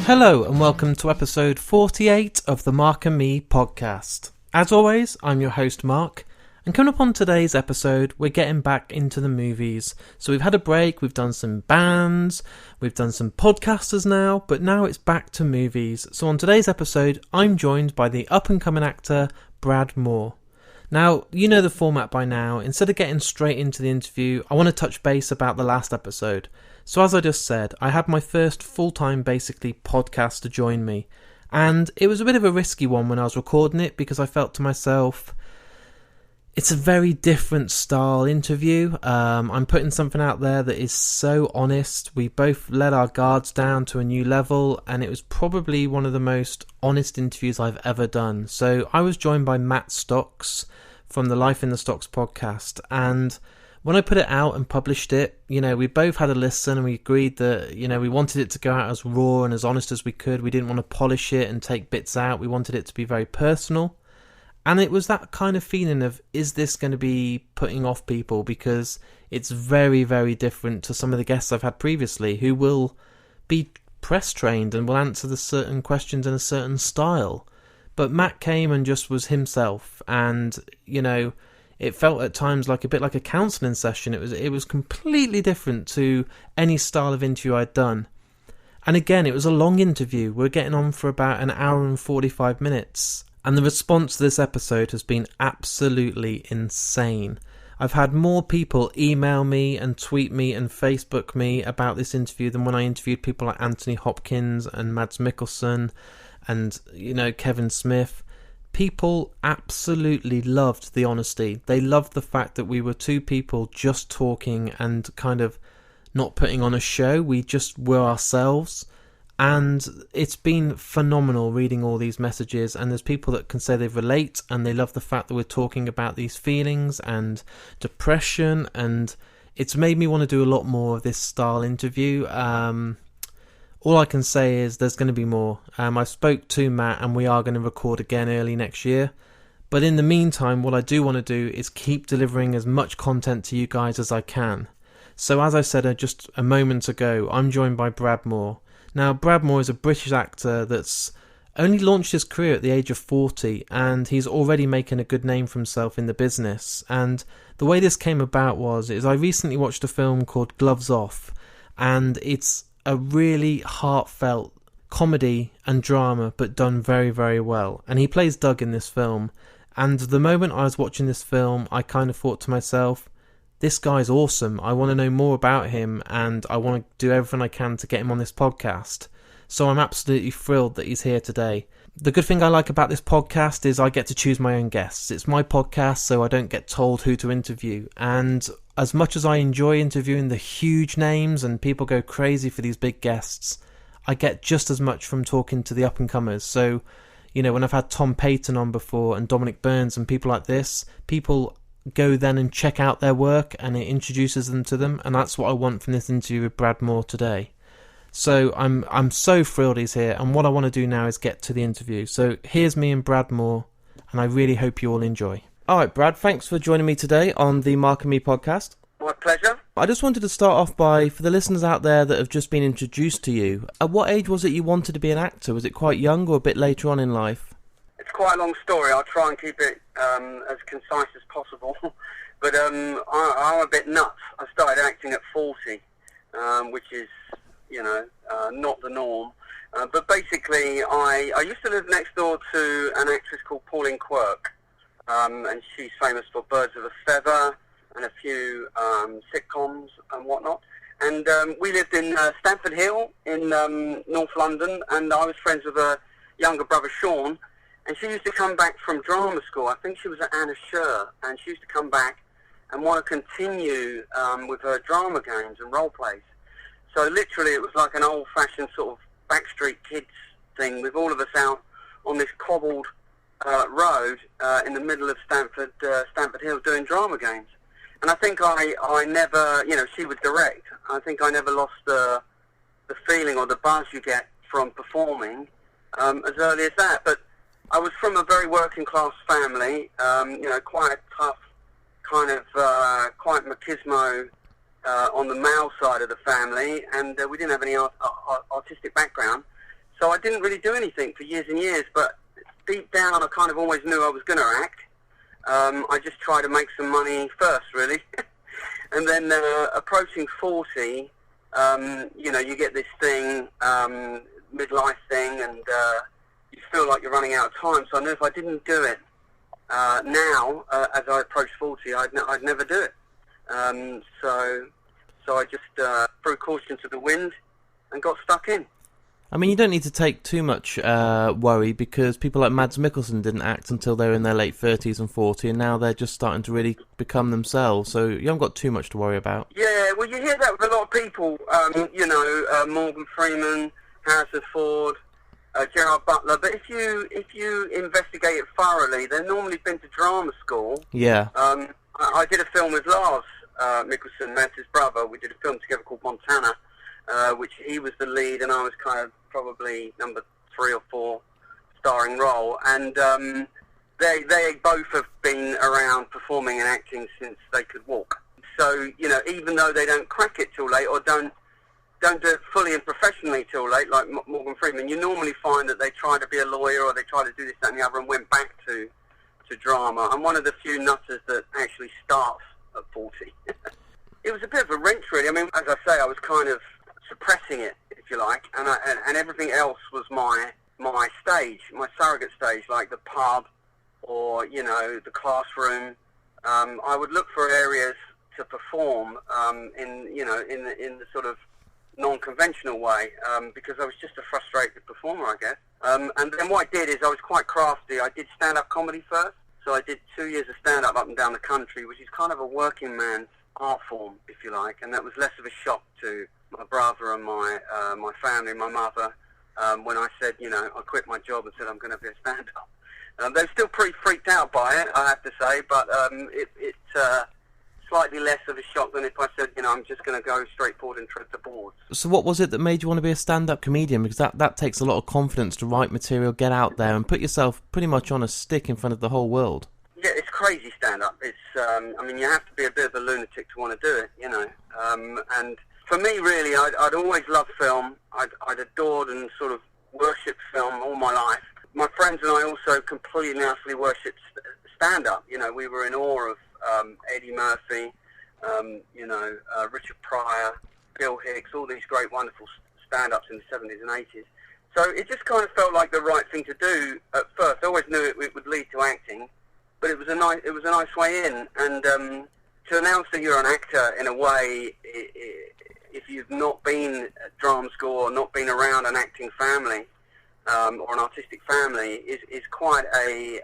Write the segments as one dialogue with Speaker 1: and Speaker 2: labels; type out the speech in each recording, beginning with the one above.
Speaker 1: Hello and welcome to episode 48 of the Mark and Me podcast. As always, I'm your host Mark, and coming up on today's episode, we're getting back into the movies. So we've had a break, we've done some bands, we've done some podcasters now, but now it's back to movies. So on today's episode, I'm joined by the up-and-coming actor Brad Moore. Now, you know the format by now. Instead of getting straight into the interview, I want to touch base about the last episode. So as I just said, I had my first full-time, basically, podcast to join me. And it was a bit of a risky one when I was recording it because I felt to myself, it's a very different style interview. I'm putting something out there that is so honest. We both let our guards down to a new level, and it was probably one of the most honest interviews I've ever done. So I was joined by Matt Stocks from the Life in the Stocks podcast, and when I put it out and published it, you know, we both had a listen and we agreed that, you know, we wanted it to go out as raw and as honest as we could. We didn't want to polish it and take bits out. We wanted it to be very personal. And it was that kind of feeling of, is this going to be putting off people? Because it's very, very different to some of the guests I've had previously who will be press trained and will answer the certain questions in a certain style. But Matt came and just was himself, and, you know, it felt at times like a bit like a counselling session. It was completely different to any style of interview I'd done. And again, it was a long interview. We're getting on for about an hour and 45 minutes. And the response to this episode has been absolutely insane. I've had more people email me and tweet me and Facebook me about this interview than when I interviewed people like Anthony Hopkins and Mads Mikkelsen and, you know, Kevin Smith. People absolutely loved the honesty. They loved the fact that we were two people just talking and kind of not putting on a show. We just were ourselves. And it's been phenomenal reading all these messages, and there's people that can say they relate and they love the fact that we're talking about these feelings and depression, and it's made me want to do a lot more of this style interview. All I can say is there's going to be more. I spoke to Matt and we are going to record again early next year. But in the meantime, what I do want to do is keep delivering as much content to you guys as I can. So as I said just a moment ago, I'm joined by Brad Moore. Now, Brad Moore is a British actor that's only launched his career at the age of 40, and he's already making a good name for himself in the business. And the way this came about is I recently watched a film called Gloves Off, and it's a really heartfelt comedy and drama, but done very, very well. And he plays Doug in this film. And the moment I was watching this film, I kind of thought to myself, this guy's awesome. I want to know more about him, and I want to do everything I can to get him on this podcast. So I'm absolutely thrilled that he's here today. The good thing I like about this podcast is I get to choose my own guests. It's my podcast, so I don't get told who to interview. And as much as I enjoy interviewing the huge names and people go crazy for these big guests, I get just as much from talking to the up-and-comers. So, you know, when I've had Tom Payton on before and Dominic Burns and people like this, people go then and check out their work and it introduces them to them, and that's what I want from this interview with Brad Moore today. So I'm so thrilled he's here, and what I want to do now is get to the interview. So here's me and Brad Moore, and I really hope you all enjoy. Alright Brad, thanks for joining me today on the Mark and Me podcast.
Speaker 2: My pleasure.
Speaker 1: I just wanted to start off by, for the listeners out there that have just been introduced to you, at what age was it you wanted to be an actor? Was it quite young or a bit later on in life?
Speaker 2: It's quite a long story. I'll try and keep it as concise as possible. But I'm a bit nuts. I started acting at 40, which is, you know, not the norm. But basically, I used to live next door to an actress called Pauline Quirk, and she's famous for Birds of a Feather and a few sitcoms and whatnot. And we lived in Stamford Hill in North London, and I was friends with her younger brother Sean. And she used to come back from drama school. I think she was at Anna Scher, and she used to come back and want to continue with her drama games and role plays. So literally it was like an old-fashioned sort of Backstreet Kids thing with all of us out on this cobbled road in the middle of Stamford Hill doing drama games. And I think I never, you know, she would direct. I think I never lost the feeling or the buzz you get from performing as early as that. But I was from a very working class family, you know, quite a tough kind of, quite machismo on the male side of the family, and we didn't have any artistic background. So I didn't really do anything for years and years, but deep down I kind of always knew I was going to act. I just tried to make some money first, really. And then approaching 40, you get this thing, midlife thing, and you feel like you're running out of time. So I knew if I didn't do it now, as I approached 40, I'd never do it. So I just threw caution to the wind and got stuck in.
Speaker 1: I mean, you don't need to take too much worry, because people like Mads Mikkelsen didn't act until they were in their late 30s and 40, and now they're just starting to really become themselves, so you haven't got too much to worry about.
Speaker 2: Yeah, well, you hear that with a lot of people, Morgan Freeman, Harrison Ford, Gerard Butler, but if you investigate it thoroughly, they've normally been to drama school.
Speaker 1: Yeah.
Speaker 2: I did a film with Lars Mikkelsen, Mads' brother. We did a film together called Montana, which he was the lead, and I was kind of probably number 3 or 4 starring role. And they both have been around performing and acting since they could walk. So, even though they don't crack it till late, or don't do it fully and professionally till late, like Morgan Freeman, you normally find that they try to be a lawyer, or they try to do this, that and the other, and went back to drama. I'm one of the few nutters that actually starts at 40. It was a bit of a wrench, really. I mean, as I say, I was kind of suppressing it, if you like, and everything else was my stage, my surrogate stage, like the pub or the classroom. I would look for areas to perform in the sort of non-conventional way, because I was just a frustrated performer, I guess. And then what I did is I was quite crafty. I did stand-up comedy first, so I did 2 years of stand-up up and down the country, which is kind of a working man's art form, if you like, and that was less of a shock to my brother and my family, my mother, when I said, I quit my job and said I'm going to be a stand-up. They were still pretty freaked out by it, I have to say, but it's slightly less of a shock than if I said, I'm just going to go straight forward and tread the boards. So
Speaker 1: what was it that made you want to be a stand-up comedian? Because that takes a lot of confidence to write material, get out there, and put yourself pretty much on a stick in front of the whole world.
Speaker 2: Yeah, it's crazy stand-up. It's, you have to be a bit of a lunatic to want to do it, and for me, really, I'd always loved film. I'd adored and sort of worshipped film all my life. My friends and I also completely and utterly worshipped stand-up. We were in awe of Eddie Murphy, Richard Pryor, Bill Hicks, all these great, wonderful stand-ups in the 70s and 80s. So it just kind of felt like the right thing to do at first. I always knew it would lead to acting, but it was a nice way in. And to announce that you're an actor, in a way, if you've not been at drama school or not been around an acting family or an artistic family, is quite a...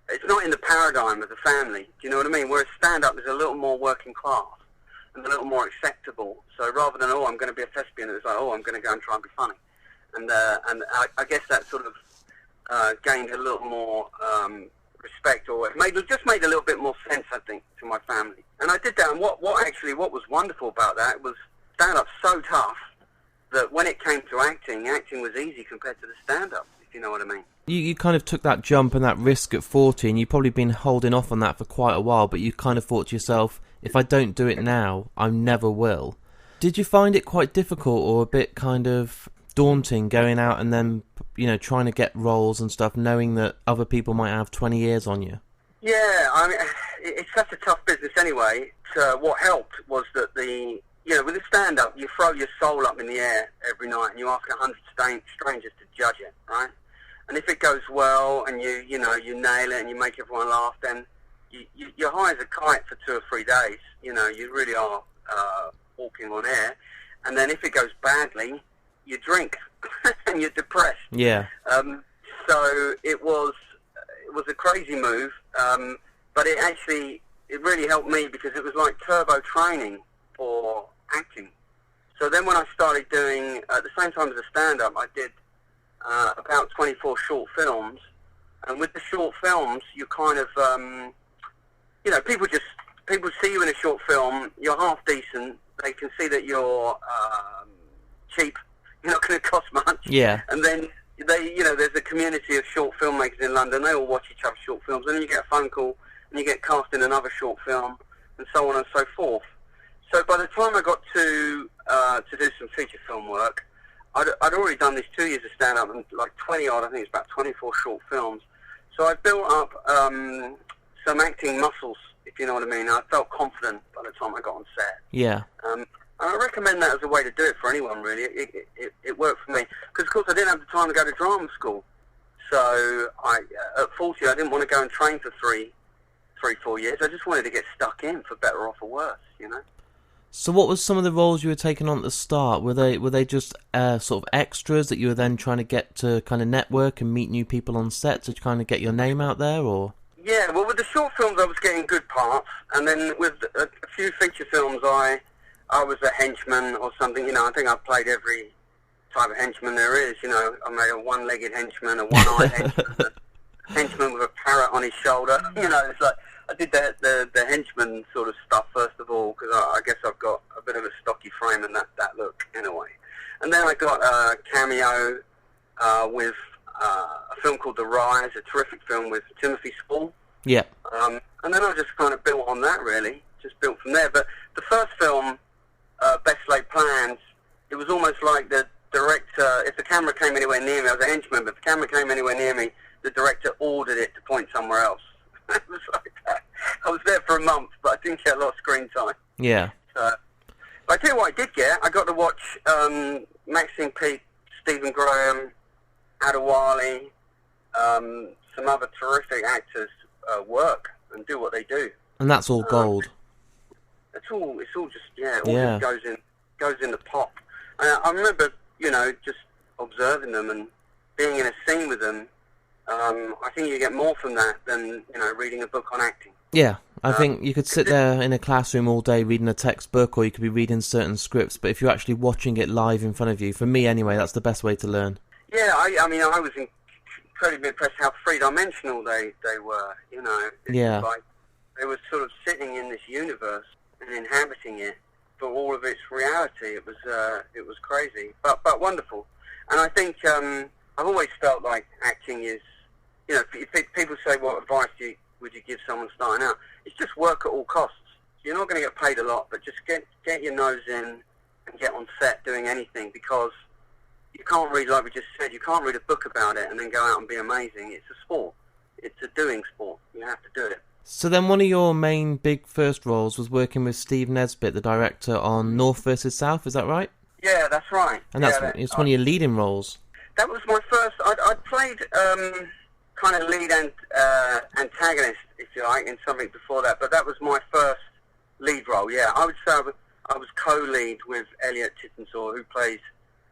Speaker 2: it's not in the paradigm of the family, do you know what I mean? Whereas stand-up is a little more working class and a little more acceptable. So rather than, I'm going to be a thespian, it's like, I'm going to go and try and be funny. And I guess that sort of gained a little more respect, or it just made a little bit more sense, I think, to my family. And I did that, and what was wonderful about that was stand-up's so tough that when it came to acting was easy compared to the stand-up, if you know what I mean.
Speaker 1: You kind of took that jump and that risk at 40, and you've probably been holding off on that for quite a while, but you kind of thought to yourself, if I don't do it now, I never will. Did you find it quite difficult or a bit kind of daunting going out and then, trying to get roles and stuff, knowing that other people might have 20 years on you?
Speaker 2: Yeah, it's such a tough business anyway. So what helped was that with the stand-up, you throw your soul up in the air every night and you ask 100 strangers to judge it, right? And if it goes well and you nail it and you make everyone laugh, then you're high as a kite for 2 or 3 days. You really are walking on air. And then if it goes badly, you drink and you're depressed.
Speaker 1: Yeah.
Speaker 2: So it was a crazy move, but it really helped me because it was like turbo training for acting. So then when I started doing, at the same time as a stand-up, I did about 24 short films, and with the short films, you kind of, people see you in a short film, you're half decent, they can see that you're cheap, you're not going to cost much,
Speaker 1: yeah,
Speaker 2: and then there's a community of short filmmakers in London, they all watch each other's short films, and then you get a phone call, and you get cast in another short film, and so on and so forth. So by the time I got to do some feature film work, I'd already done this 2 years of stand-up and like 20 odd, I think it's about 24 short films. So I built up some acting muscles, if you know what I mean. I felt confident by the time I got on set.
Speaker 1: Yeah.
Speaker 2: And I recommend that as a way to do it for anyone, really. It worked for me. Because, of course, I didn't have the time to go to drama school. So at 40, I didn't want to go and train for 4 years. I just wanted to get stuck in, for better or for worse, you know.
Speaker 1: So what was some of the roles you were taking on at the start? Were they just sort of extras that you were then trying to get to kind of network and meet new people on set to kind of get your name out there, or?
Speaker 2: Yeah, well, with the short films, I was getting good parts, and then with a few feature films, I was a henchman or something. You know, I think I played every type of henchman there is. You know, I made a one-legged henchman, a one-eyed henchman, a henchman with a parrot on his shoulder. You know, it's like I did the henchman sort of stuff first of all, because I guess I've got a bit of a stocky frame and that look in a way. And then I got a cameo with a film called The Rise, a terrific film with Timothy Spall.
Speaker 1: Yeah.
Speaker 2: And then I just kind of built on that, really, just built from there. But the first film, Best Laid Plans, it was almost like the director, if the camera came anywhere near me, I was a henchman, but if the camera came anywhere near me, the director ordered it to point somewhere else. It was like that. I was there for a month, but I didn't get a lot of screen time.
Speaker 1: Yeah.
Speaker 2: So, but I tell you what I did get. I got to watch Maxine Peake, Stephen Graham, Adewale, some other terrific actors work and do what they do.
Speaker 1: And that's all gold.
Speaker 2: It's all just just goes in the pop. I remember, you know, just observing them and being in a scene with them. I think you get more from that than, you know, reading a book on acting.
Speaker 1: Yeah, I think you could sit there in a classroom all day reading a textbook, or you could be reading certain scripts, but if you're actually watching it live in front of you, for me anyway, that's the best way to learn. Yeah,
Speaker 2: I mean, I was incredibly impressed how three-dimensional they were, you know.
Speaker 1: Yeah.
Speaker 2: Like, they were sort of sitting in this universe and inhabiting it for all of its reality. It was crazy, but wonderful. And I think I've always felt like acting is, you know, if people say, what advice would you give someone starting out? It's just work at all costs. You're not going to get paid a lot, but just get your nose in and get on set doing anything, because you can't read, like we just said, you can't read a book about it and then go out and be amazing. It's a sport. It's a doing sport. You have to do it.
Speaker 1: So then one of your main big first roles was working with Steve Nesbitt, the director, on North vs. South, is that right?
Speaker 2: Yeah, that's right.
Speaker 1: And it's one of your leading roles.
Speaker 2: That was my first. I'd played kind of lead and antagonist, if you like, in something before that, but that was my first lead role, yeah. I would say I was co-lead with Elliot Tittensaw, who plays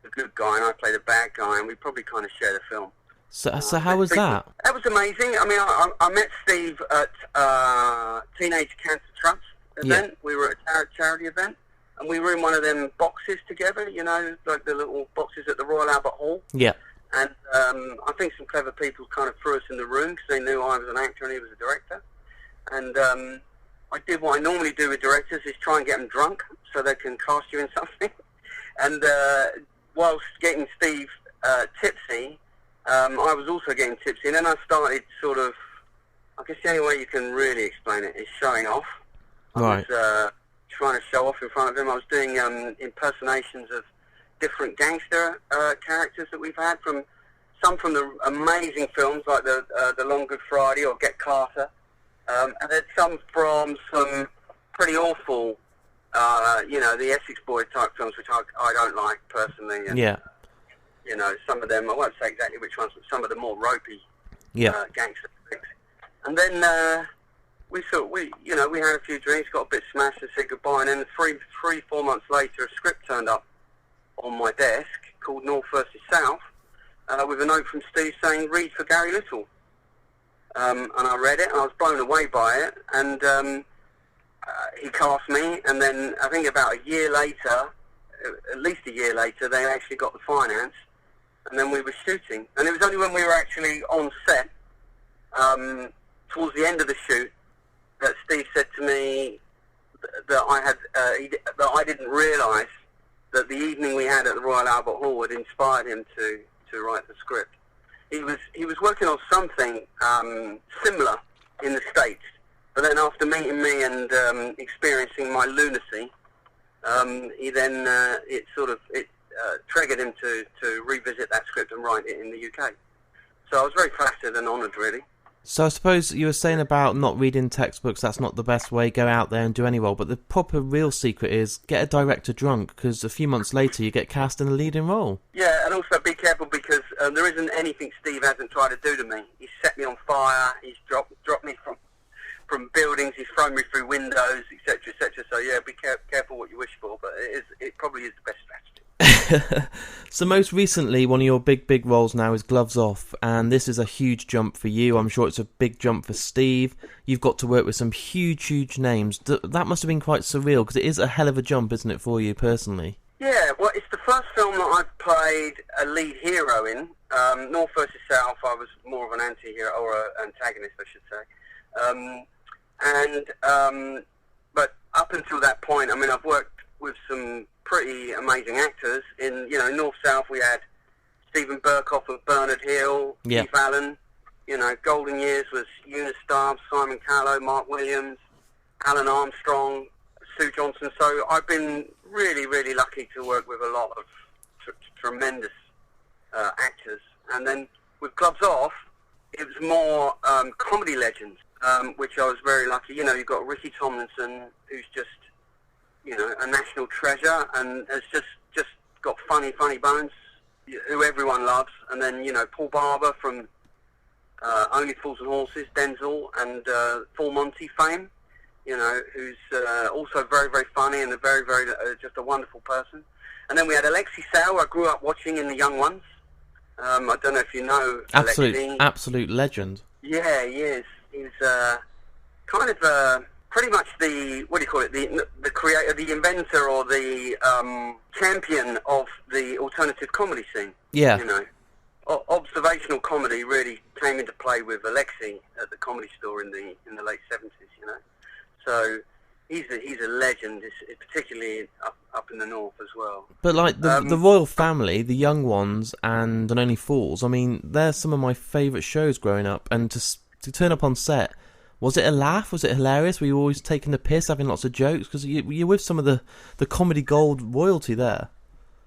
Speaker 2: the good guy, and I play the bad guy, and we probably kind of share the film.
Speaker 1: So how was that?
Speaker 2: That was amazing. I mean, I met Steve at Teenage Cancer Trust event. Yeah. We were at a charity event, and we were in one of them boxes together, you know, like the little boxes at the Royal Albert Hall.
Speaker 1: Yeah.
Speaker 2: And I think some clever people kind of threw us in the room because they knew I was an actor and he was a director. And I did what I normally do with directors, is try and get them drunk so they can cast you in something. And whilst getting Steve tipsy, I was also getting tipsy. And then I started sort of, I guess the only way you can really explain it is showing off.
Speaker 1: Right.
Speaker 2: I was trying to show off in front of him. I was doing impersonations of different gangster characters that we've had, some from the amazing films like the Long Good Friday or Get Carter, and then some from some pretty awful, you know, the Essex Boy type films, which I don't like personally. And,
Speaker 1: yeah.
Speaker 2: You know, some of them, I won't say exactly which ones, but some of the more ropey gangster things. And then we had a few drinks, got a bit smashed and said goodbye, and then 4 months later, a script turned up on my desk called North vs. South, with a note from Steve saying, read for Gary Little. And I read it, and I was blown away by it, and he cast me, and then I think about a year later, at least a year later, they actually got the finance, and then we were shooting. And it was only when we were actually on set, towards the end of the shoot, that Steve said to me that I didn't realise that the evening we had at the Royal Albert Hall had inspired him to write the script. He was working on something similar in the States, but then after meeting me and experiencing my lunacy, he then triggered him to revisit that script and write it in the UK. So I was very flattered and honoured, really.
Speaker 1: So I suppose you were saying about not reading textbooks, that's not the best way, go out there and do any role, but the proper real secret is get a director drunk, because a few months later you get cast in a leading role.
Speaker 2: Yeah, and also be careful, because there isn't anything Steve hasn't tried to do to me. He's set me on fire, he's dropped me from buildings, he's thrown me through windows, etc., etc. So yeah, be careful what you wish for, but it probably is the best strategy.
Speaker 1: So most recently, one of your big roles now is Gloves Off, and this is a huge jump for you. I'm sure it's a big jump for Steve. You've got to work with some huge names. That must have been quite surreal, because it is a hell of a jump, isn't it, for you personally?
Speaker 2: Yeah, well, it's the first film that I've played a lead hero in. North versus South, I was more of an anti-hero, or an antagonist, I should say. But up until that point, I mean, I've worked with some pretty amazing actors. In North South, we had Stephen Burkoff and Bernard Hill, Keith Allen. Golden Years was Eunice Stubbs, Simon Callow, Mark Williams, Alan Armstrong, Sue Johnson. So I've been really lucky to work with a lot of tremendous actors. And then with Gloves Off, it was more comedy legends, which I was very lucky. You've got Ricky Tomlinson, who's just a national treasure, and has just got funny bones, who everyone loves. And then, Paul Barber from Only Fools and Horses, Denzel, and Full Monty fame, who's also very funny and a very just a wonderful person. And then we had Alexei Sayle, I grew up watching in The Young Ones. I don't know if you know Alexei.
Speaker 1: Absolute legend.
Speaker 2: Yeah, he is. He's kind of pretty much the creator, the inventor, or the champion of the alternative comedy scene. Yeah. Observational comedy really came into play with Alexei at the Comedy Store in the late 70s. So he's a legend, particularly up in the north as well.
Speaker 1: But like the royal family, the Young Ones, and Only Fools. I mean, they're some of my favourite shows growing up, and to turn up on set. Was it a laugh? Was it hilarious? Were you always taking the piss, having lots of jokes? Because you're with some of the comedy gold royalty there.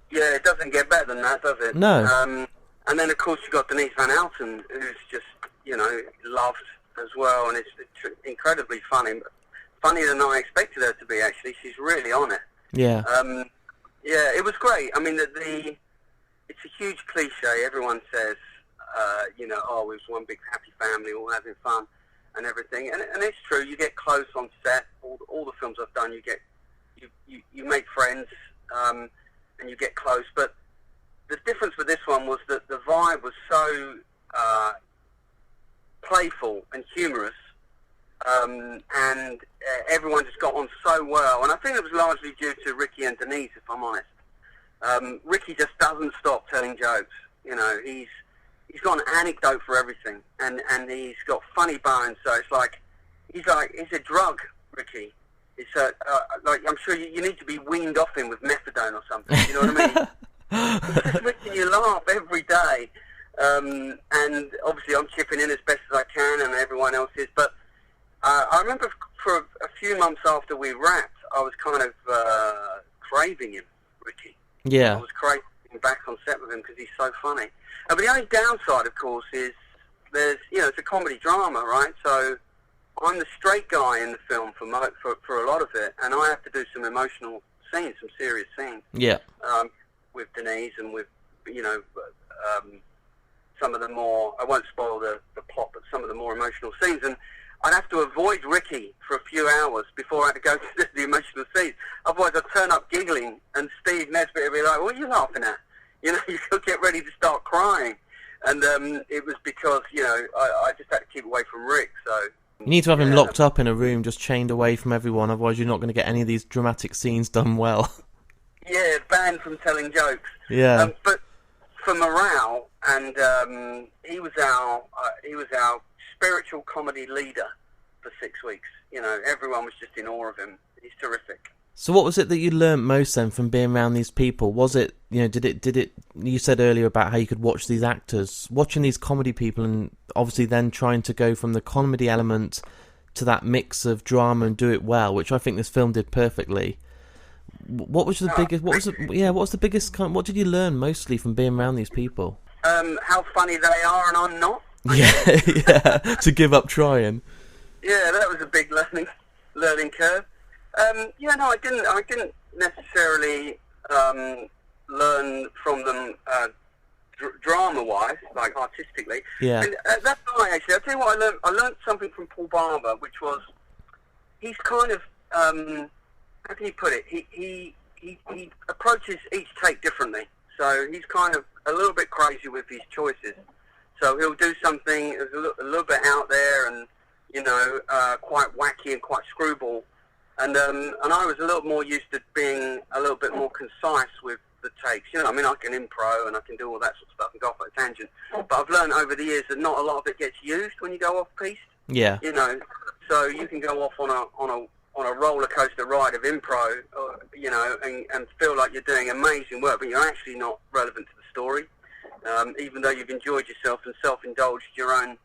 Speaker 2: Yeah, it doesn't get better than that, does it?
Speaker 1: No.
Speaker 2: And then, of course, you've got Denise Van Outen, who's just, loved as well, and it's incredibly funny. Funnier than I expected her to be, actually. She's really on it.
Speaker 1: Yeah.
Speaker 2: Yeah, it was great. I mean, it's a huge cliche. Everyone says, it was one big happy family, all having fun and everything, and it's true. You get close on set. All the films I've done, you make friends, and you get close. But the difference with this one was that the vibe was so playful and humorous, and everyone just got on so well. And I think it was largely due to Ricky and Denise, if I'm honest. Ricky just doesn't stop telling jokes. He's got an anecdote for everything, and he's got funny bones. So it's like he's a drug, Ricky. It's I'm sure you need to be weaned off him with methadone or something. You know what I mean? He's just making you laugh every day, and obviously I'm chipping in as best as I can, and everyone else is. But I remember for a few months after we wrapped, I was kind of craving him, Ricky.
Speaker 1: Yeah.
Speaker 2: I was craving back on set with him because he's so funny. But the only downside, of course, is it's a comedy drama, right? So I'm the straight guy in the film for a lot of it, and I have to do some emotional scenes, some serious scenes.
Speaker 1: Yeah.
Speaker 2: With Denise and with some of the more, I won't spoil the plot, but some of the more emotional scenes, and I'd have to avoid Ricky for a few hours before I had to go to the emotional scenes. Otherwise, I'd turn up giggling, and Steve Nesbitt would be like, "What are you laughing at?" You could get ready to start crying. And it was because, I just had to keep away from Rick, so...
Speaker 1: You need to have him locked up in a room, just chained away from everyone, otherwise you're not going to get any of these dramatic scenes done well.
Speaker 2: Yeah, banned from telling jokes.
Speaker 1: Yeah.
Speaker 2: But for morale, and he was our spiritual comedy leader for 6 weeks. Everyone was just in awe of him. He's terrific.
Speaker 1: So what was it that you learnt most then from being around these people? Was it, did it, you said earlier about how you could watch these actors, watching these comedy people and obviously then trying to go from the comedy element to that mix of drama and do it well, which I think this film did perfectly. what was the biggest? What was the biggest? What did you learn mostly from being around these people?
Speaker 2: How funny they are, and I'm not.
Speaker 1: Yeah, to give up trying.
Speaker 2: Yeah, that was a big learning curve. I didn't necessarily learn from them drama-wise, like artistically.
Speaker 1: Yeah.
Speaker 2: And that's why, actually, I'll tell you what I learned. I learned something from Paul Barber, which was, he's kind of, how can you put it? He approaches each take differently. So he's kind of a little bit crazy with his choices. So he'll do something that's a little bit out there and, quite wacky and quite screwball. And I was a little more used to being a little bit more concise with the takes. I can impro and I can do all that sort of stuff and go off at a tangent. But I've learned over the years that not a lot of it gets used when you go off piste.
Speaker 1: Yeah.
Speaker 2: So you can go off on a roller coaster ride of impro, and feel like you're doing amazing work, but you're actually not relevant to the story. Even though you've enjoyed yourself and self-indulged your own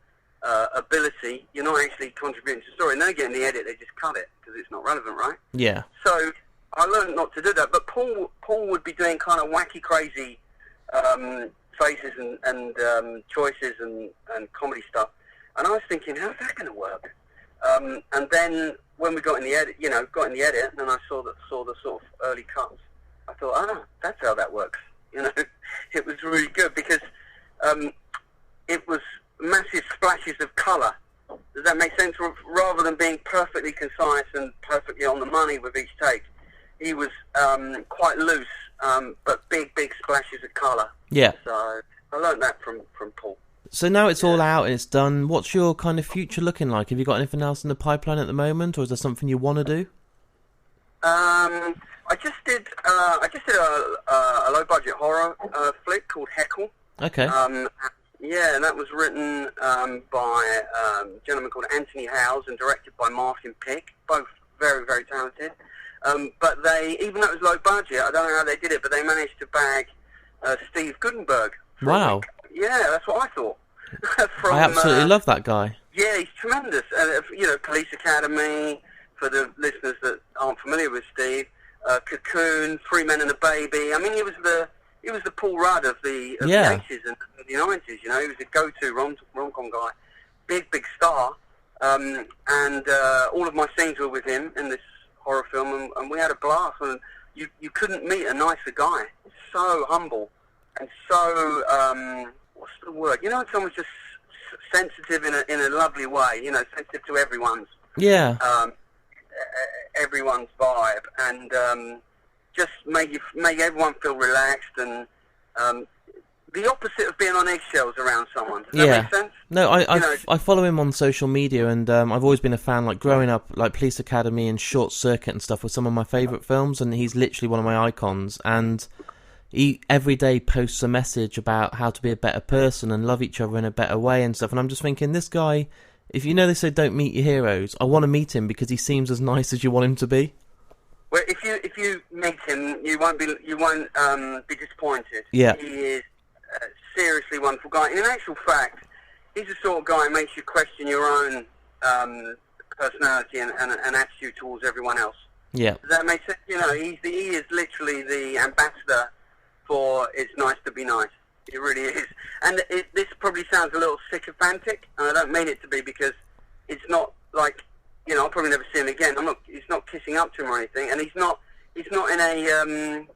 Speaker 2: ability, you're not actually contributing to the story. And then again, in the edit, they just cut it because it's not relevant, right?
Speaker 1: Yeah.
Speaker 2: So I learned not to do that. But Paul would be doing kind of wacky, crazy faces and choices and comedy stuff. And I was thinking, how's that going to work? And then when we got in the edit, and then I saw the sort of early cuts, I thought, that's how that works. It was really good because it was massive splashes of colour. Does that make sense? Rather than being perfectly concise and perfectly on the money with each take, he was quite loose, but big splashes of colour.
Speaker 1: Yeah.
Speaker 2: So I learned that from Paul.
Speaker 1: So now it's all out and it's done. What's your kind of future looking like? Have you got anything else in the pipeline at the moment, or is there something you want to do?
Speaker 2: I just did a low budget horror flick called Heckle.
Speaker 1: Okay.
Speaker 2: Yeah, and that was written by a gentleman called Anthony Howes and directed by Martin Pick. Both very, very talented. But they, even though it was low budget, I don't know how they did it, but they managed to bag Steve Gutenberg.
Speaker 1: Wow.
Speaker 2: Yeah, that's what I thought.
Speaker 1: I absolutely love that guy.
Speaker 2: Yeah, he's tremendous. Police Academy, for the listeners that aren't familiar with Steve, Cocoon, Three Men and a Baby. I mean, he was the Paul Rudd of the 80s and the 90s. He was a go-to rom-com guy, big star. And all of my scenes were with him in this horror film, and we had a blast. And you couldn't meet a nicer guy. So humble and so what's the word? Someone's just sensitive in a lovely way. Sensitive to everyone's vibe, and just make everyone feel relaxed, and the opposite of being on eggshells around someone. Does that make sense?
Speaker 1: No, I follow him on social media, and I've always been a fan. Like growing up, like Police Academy and Short Circuit and stuff were some of my favourite films, and he's literally one of my icons. And he every day posts a message about how to be a better person and love each other in a better way and stuff. And I'm just thinking, this guy, if they say don't meet your heroes, I want to meet him because he seems as nice as you want him to be.
Speaker 2: Well, if you meet him, you won't be disappointed.
Speaker 1: Yeah.
Speaker 2: He is a seriously wonderful guy. And in actual fact, he's the sort of guy who makes you question your own personality and attitude towards everyone else.
Speaker 1: Yeah.
Speaker 2: Does that make sense? He is literally the ambassador for it's nice to be nice. It really is. And this probably sounds a little sycophantic, and I don't mean it to be, because it's not like, I'll probably never see him again. He's not kissing up to him or anything, and he's not in a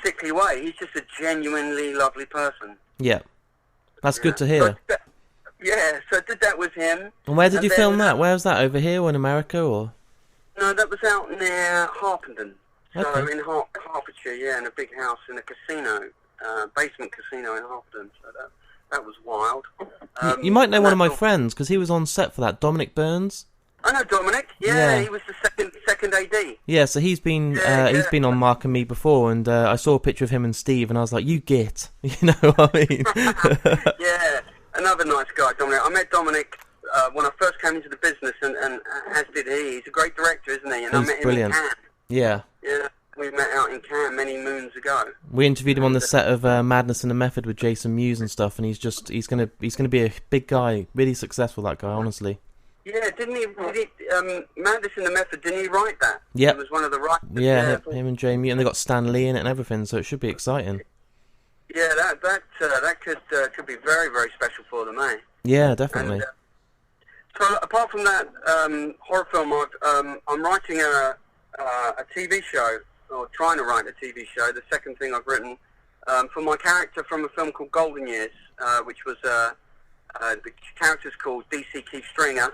Speaker 2: sickly way. He's just a genuinely lovely person.
Speaker 1: Yeah. That's good to hear.
Speaker 2: So I did that with him.
Speaker 1: And where did you film that? Where was that? Over here or in America, or?
Speaker 2: No, that was out near Harpenden. So
Speaker 1: Okay.
Speaker 2: in Hertfordshire, in a big house in a casino, basement casino in Harpenden. So that was wild.
Speaker 1: You might know one of my friends, because he was on set for that, Dominic Burns.
Speaker 2: I know Dominic. Yeah, he was the second AD.
Speaker 1: Yeah, so he's been on Mark and Me before, and I saw a picture of him and Steve, and I was like, you git. You know what I mean?
Speaker 2: Yeah, another nice guy, Dominic. I met Dominic when I first came into the business, and as did he. He's a great director, isn't he? And I met him in Cannes.
Speaker 1: Yeah.
Speaker 2: Yeah, we met out in Cannes many moons ago.
Speaker 1: We interviewed him on the set of Madness and the Method with Jason Mewes and stuff, and he's gonna be a big guy, really successful, that guy, honestly.
Speaker 2: Yeah, didn't he? Madness in the Method, didn't he write that?
Speaker 1: Yep.
Speaker 2: He was one of the writers.
Speaker 1: Yeah, him and Jamie, and they got Stan Lee in it and everything, so it should be exciting.
Speaker 2: Yeah, that could be very, very special for them, eh?
Speaker 1: Yeah, definitely.
Speaker 2: And, so apart from that horror film, I'm writing a TV show, or trying to write a TV show. The second thing I've written for my character from a film called Golden Years, which was the character's called DC Keith Stringer,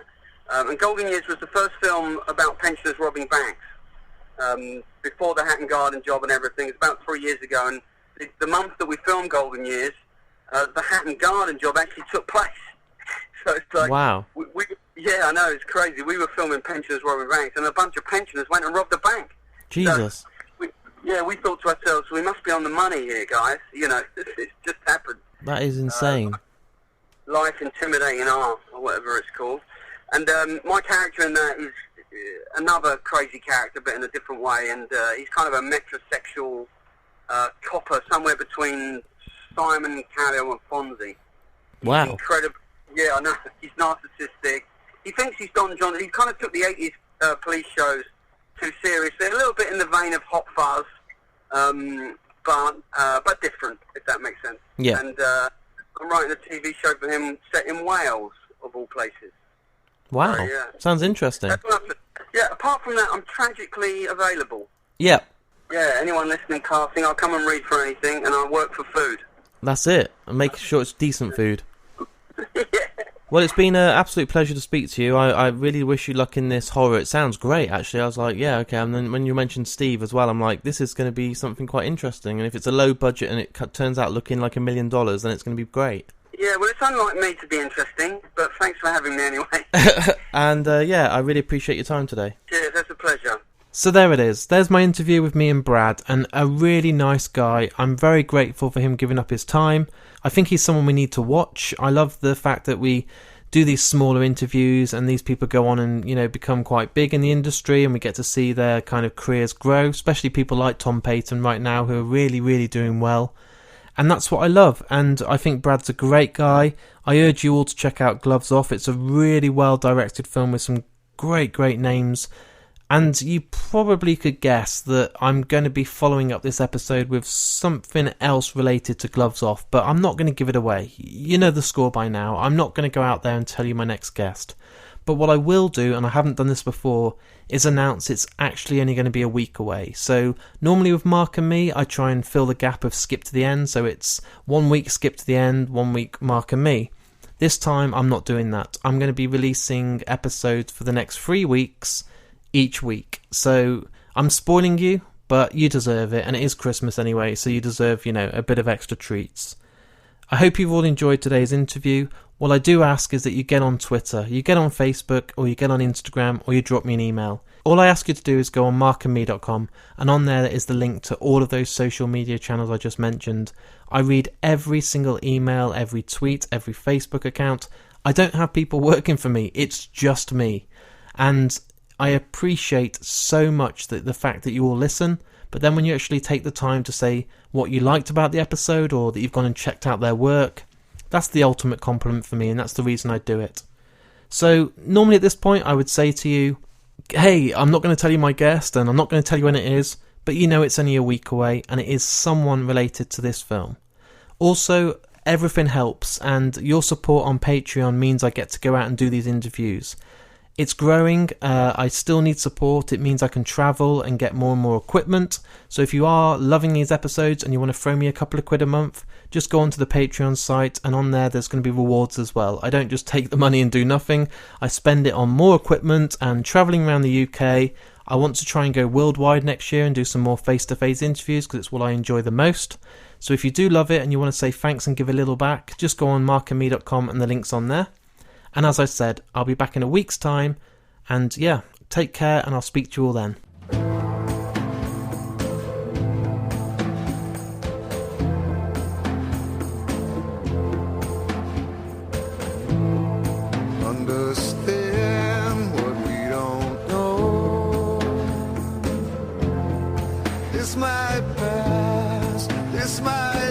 Speaker 2: and Golden Years was the first film about pensioners robbing banks. Before the Hatton Garden job and everything, it's about 3 years ago, and the month that we filmed Golden Years, the Hatton Garden job actually took place. So it's like,
Speaker 1: wow.
Speaker 2: Yeah, I know, it's crazy. We were filming pensioners robbing banks, and a bunch of pensioners went and robbed the bank.
Speaker 1: Jesus.
Speaker 2: So we thought to ourselves, we must be on the money here, guys. You know, it's just happened.
Speaker 1: That is insane.
Speaker 2: Life Intimidating Art, or whatever it's called. And my character in that is another crazy character, but in a different way, and he's kind of a metrosexual copper, somewhere between Simon Cowell and Fonzie.
Speaker 1: Wow.
Speaker 2: He's incredible. Yeah, I know. He's narcissistic. He thinks he's Don John. He kind of took the 80s police shows too seriously, a little bit in the vein of Hot Fuzz, but different, if that makes sense.
Speaker 1: Yeah.
Speaker 2: And I'm writing a TV show for him set in Wales, of all places.
Speaker 1: Wow.
Speaker 2: Yeah.
Speaker 1: Sounds interesting.
Speaker 2: Yeah, apart from that, I'm tragically available.
Speaker 1: Yeah.
Speaker 2: Yeah, anyone listening, casting, I'll come and read for anything, and I'll work for food.
Speaker 1: That's it. And make sure it's decent food.
Speaker 2: Yeah.
Speaker 1: Well, it's been an absolute pleasure to speak to you. I really wish you luck in this horror. It sounds great, actually. I was like, yeah, okay. And then when you mentioned Steve as well, I'm like, this is going to be something quite interesting. And if it's a low budget and it turns out looking like $1 million, then it's going to be great.
Speaker 2: Yeah, well, it's unlike me to be interesting, but thanks for having me anyway.
Speaker 1: And, yeah, I really appreciate your time today.
Speaker 2: Cheers, that's a pleasure.
Speaker 1: So there it is. There's my interview with me and Brad, and a really nice guy. I'm very grateful for him giving up his time. I think he's someone we need to watch. I love the fact that we do these smaller interviews and these people go on and, you know, become quite big in the industry, and we get to see their kind of careers grow, especially people like Tom Payton right now who are really, really doing well. And that's what I love, and I think Brad's a great guy. I urge you all to check out Gloves Off. It's a really well-directed film with some great names. And you probably could guess that I'm going to be following up this episode with something else related to Gloves Off, but I'm not going to give it away. You know the score by now. I'm not going to go out there and tell you my next guest. But what I will do, and I haven't done this before, is announce it's actually only going to be a week away. So normally with Mark and Me, I try and fill the gap of skip to the end. So it's 1 week skip to the end, 1 week Mark and Me. This time I'm not doing that. I'm going to be releasing episodes for the next 3 weeks each week. So I'm spoiling you, but you deserve it, and it is Christmas anyway, so you deserve, you know, a bit of extra treats. I hope you've all enjoyed today's interview. What I do ask is that you get on Twitter, you get on Facebook, or you get on Instagram, or you drop me an email. All I ask you to do is go on markandme.com, and on there is the link to all of those social media channels I just mentioned. I read every single email, every tweet, every Facebook account. I don't have people working for me, it's just me. And I appreciate so much the fact that you all listen, but then when you actually take the time to say what you liked about the episode, or that you've gone and checked out their work, that's the ultimate compliment for me, and that's the reason I do it. So normally at this point I would say to you, hey, I'm not going to tell you my guest, and I'm not going to tell you when it is, but you know it's only a week away, and it is someone related to this film. Also, everything helps, and your support on Patreon means I get to go out and do these interviews. It's growing, I still need support. It means I can travel and get more and more equipment. So if you are loving these episodes and you want to throw me a couple of quid a month, just go onto the Patreon site, and on there's going to be rewards as well. I don't just take the money and do nothing. I spend it on more equipment and travelling around the UK. I want to try and go worldwide next year and do some more face-to-face interviews because it's what I enjoy the most. So if you do love it and you want to say thanks and give a little back, just go on markandme.com and the link's on there. And as I said, I'll be back in a week's time. And yeah, take care, and I'll speak to you all then.
Speaker 3: Understand what we don't know. This might pass, this might